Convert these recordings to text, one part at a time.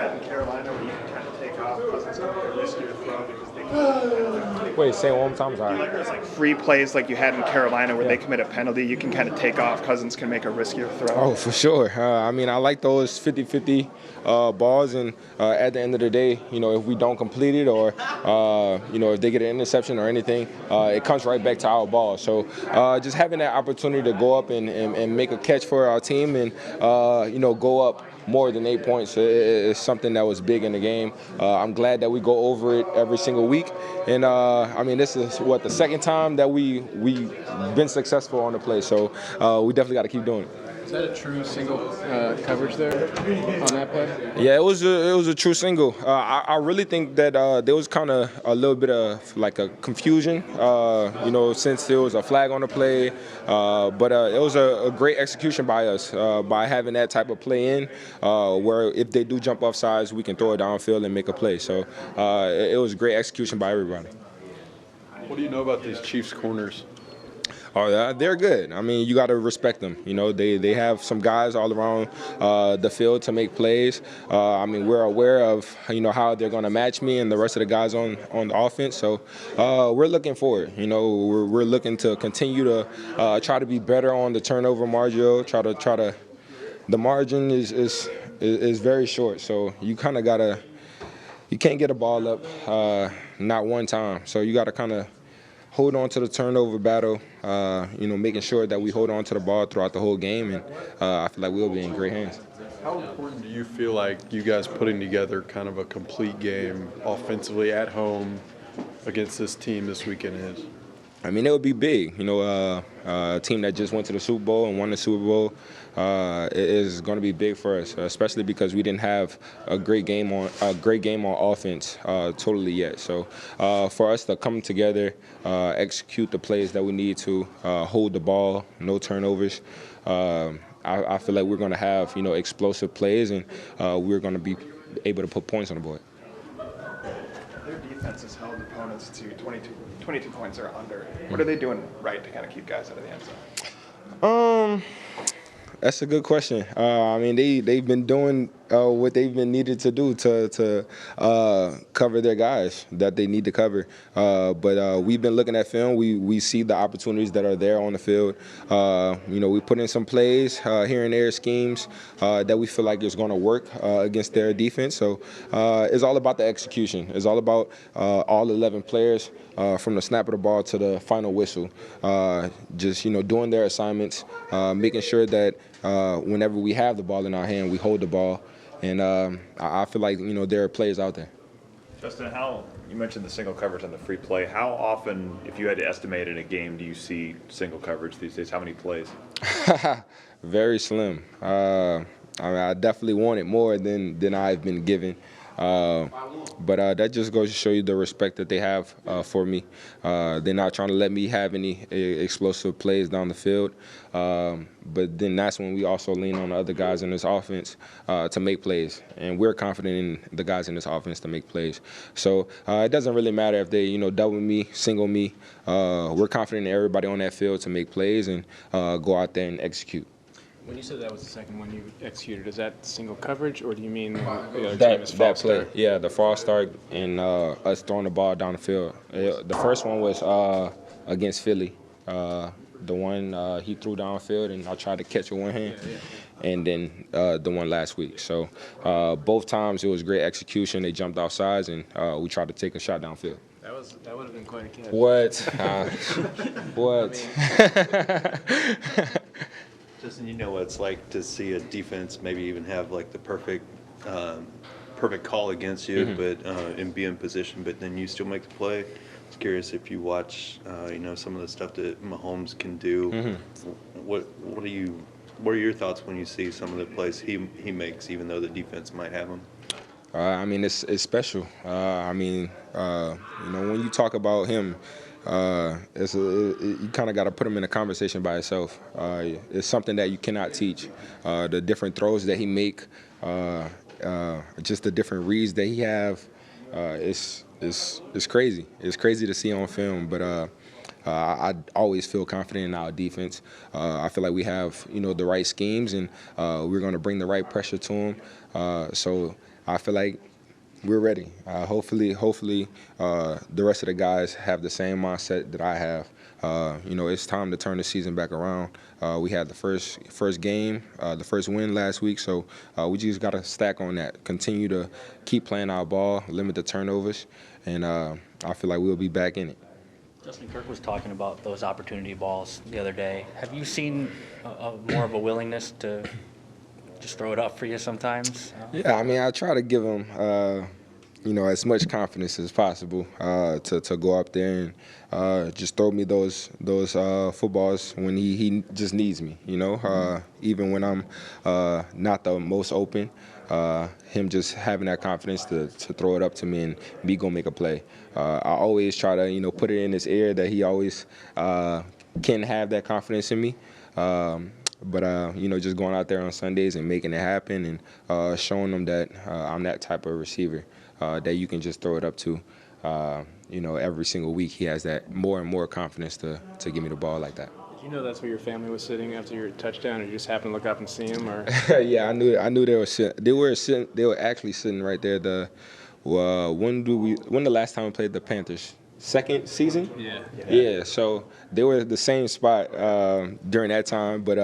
had in Carolina where you can kind of take off because it's a riskier throw because they can. Wait, say it one more time. Sorry. Do you like those free plays like you had in Carolina where they commit a penalty? You can kind of take off. Cousins can make a riskier throw. Oh, for sure. I mean, I like those 50-50 balls, and at the end of the day, if we don't complete it or, if they get an interception or anything, it comes right back to our ball. So just having that opportunity to go up and make a catch for our team and, go up more than 8 points is something that was big in the game. I'm glad that we go over it every single week. And, this is, the second time that we've been successful on the play. So we definitely got to keep doing it. Is that a true single coverage there on that play? Yeah, it was a true single. I really think that there was kind of a little bit of like a confusion, since there was a flag on the play. But it was a great execution by us by having that type of play in where if they do jump off sides, we can throw it downfield and make a play. So it was great execution by everybody. What do you know about these Chiefs corners? Oh, they're good. I mean, you got to respect them. They have some guys all around the field to make plays. We're aware of, how they're going to match me and the rest of the guys on the offense. So we're looking forward. We're looking to continue to try to be better on the turnover margin. The margin is very short. So you kind of you can't get a ball up not one time. So you got to kind of hold on to the turnover battle, making sure that we hold on to the ball throughout the whole game, and I feel like we'll be in great hands. How important do you feel like you guys putting together kind of a complete game offensively at home against this team this weekend is? It would be big. A team that just went to the Super Bowl and won the Super Bowl is going to be big for us, especially because we didn't have a great game on offense totally yet. So for us to come together, execute the plays that we need to, hold the ball, no turnovers. I feel like we're going to have explosive plays, and we're going to be able to put points on the board. Their defense has held opponents to 22 points or under. What are they doing right to kind of keep guys out of the end zone? That's a good question. They've been doing what they've been needed to do to cover their guys that they need to cover. But we've been looking at film. We see the opportunities that are there on the field. We put in some plays here and there, schemes that we feel like is going to work against their defense. So it's all about the execution. It's all about all 11 players from the snap of the ball to the final whistle. Just doing their assignments, making sure that whenever we have the ball in our hand, we hold the ball. And I feel like, there are players out there. Justin, you mentioned the single coverage on the free play. How often, if you had to estimate in a game, do you see single coverage these days? How many plays? Very slim. I definitely want it more than I've been given. But that just goes to show you the respect that they have for me. They're not trying to let me have any explosive plays down the field. But then that's when we also lean on the other guys in this offense to make plays. And we're confident in the guys in this offense to make plays. So it doesn't really matter if they, double me, single me. We're confident in everybody on that field to make plays and go out there and execute. When you said that was the second one you executed, is that single coverage, or do you mean the other team is false play? start? Yeah, the false start and us throwing the ball down the field. The first one was against Philly. The one he threw downfield, and I tried to catch with one hand. And then the one last week. So both times it was great execution. They jumped off sides, and we tried to take a shot downfield. That would have been quite a catch. What? What? Justin, you know what it's like to see a defense maybe even have like the perfect call against you, but and be in position, but then you still make the play. I was curious if you watch, some of the stuff that Mahomes can do. What are your thoughts when you see some of the plays he makes, even though the defense might have him? It's special. When you talk about him, you kind of got to put him in a conversation by itself. It's something that you cannot teach. The different throws that he make, just the different reads that he have, it's crazy. It's crazy to see on film, but I always feel confident in our defense. I feel like we have, the right schemes, and we're going to bring the right pressure to him. So I feel like we're ready. Hopefully, the rest of the guys have the same mindset that I have. It's time to turn the season back around. We had the first game, the first win last week, so we just got to stack on that. Continue to keep playing our ball, limit the turnovers, and I feel like we'll be back in it. Justin, Kirk was talking about those opportunity balls the other day. Have you seen more of a willingness to just throw it up for you sometimes? Yeah, I mean, I try to give him, as much confidence as possible to go up there and just throw me those footballs when he just needs me. Even when I'm not the most open, him just having that confidence to throw it up to me and me go make a play. I always try to put it in his ear that he always can have that confidence in me. But just going out there on Sundays and making it happen and showing them that I'm that type of receiver that you can just throw it up to. Every single week he has that more and more confidence to give me the ball like that. Did you know that's where your family was sitting after your touchdown, or you just happened to look up and see them? Or Yeah, I knew they were sitting. They were actually sitting right there. When the last time we played the Panthers? Second season? Yeah, so they were the same spot during that time, but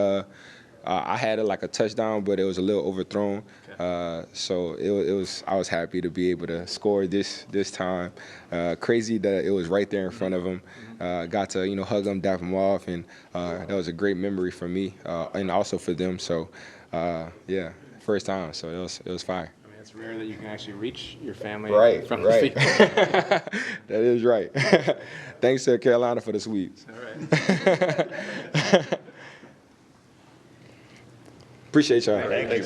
I had it like a touchdown, but it was a little overthrown. So it was. I was happy to be able to score this time. Crazy that it was right there in front of him. Got to hug him, dap him off, and that was a great memory for me and also for them. So yeah, first time. So it was fire. I mean, it's rare that you can actually reach your family from Right. the field. That is right. Thanks to Carolina for the sweeps. All right. Appreciate y'all. Thank you.